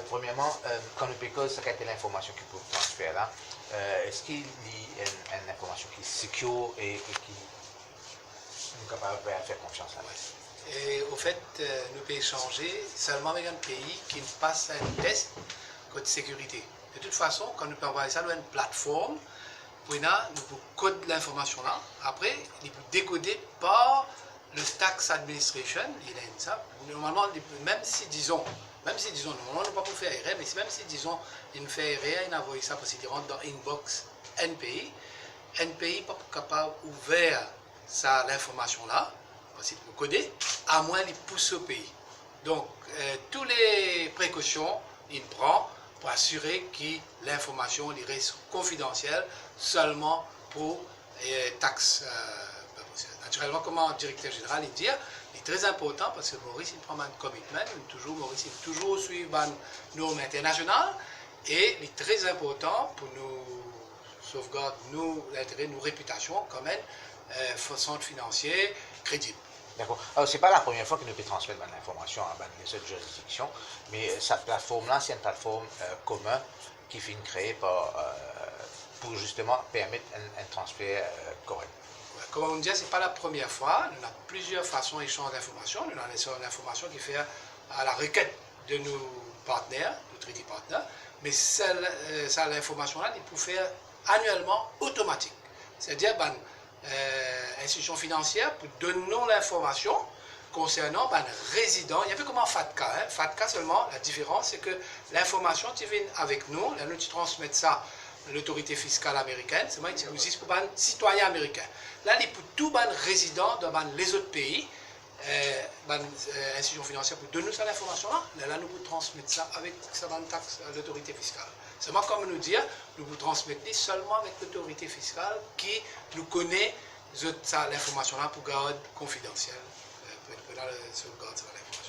Premièrement, quand nous pécons, ça a été l'information qui peut transférer là. Est-ce qu'il y a une information qui est secure et qui nous capable de faire confiance là? Et au fait, nous pouvons échanger seulement avec un pays qui passe un test de sécurité. De toute façon, quand nous pouvons envoyer ça dans une plateforme, nous pouvons coder l'information là. Après, il peut décoder par le Tax Administration. Il a ça. Normalement, même si disons, normalement, on ne peut pas faire erreur, mais même si disons, il nous fait erreur, il envoie ça parce qu'il rentre dans inbox NPI. NPI n'est pas capable d'ouvrir l'information là. Parce qu'il peut coder, à moins qu'il pousse au pays. Donc, toutes les précautions, il prend pour assurer que l'information reste confidentielle seulement pour les taxes. Naturellement, comme directeur général, il dit, il est très important parce que Maurice, il prend un commitment, Maurice, il toujours suivre les normes internationales et il est très important pour nous sauvegarder l'intérêt, nos réputations comme un centre financier crédible. D'accord. Alors, ce n'est pas la première fois que nous pouvons transmettre l'information à les autres juridictions, mais cette plateforme-là, c'est une plateforme commune qui finit créée pour justement permettre un transfert correct. Comme on dit, ce n'est pas la première fois. Nous avons plusieurs façons d'échanger d'informations. Nous avons l'information qui fait à la requête de nos partenaires, nos treaty partners, mais l'information-là, il peut faire annuellement automatique. C'est-à-dire, institutions financières pour donner l'information concernant les résidents. Il y a un peu comme en FATCA. FATCA seulement, la différence, c'est que l'information qui vient avec nous, là, nous transmettons ça à l'autorité fiscale américaine, c'est moi qui utilise pour les citoyens américains. Là, il pour tous les résidents dans les autres pays, institutions financières pour donner cette information-là, là, nous pouvons transmettre ça avec l'autorité fiscale. Seulement, comme nous dire, nous pouvons transmettre seulement avec l'autorité fiscale qui nous connaît l'information-là pour garder confidentielle, pour sauvegarder l'information.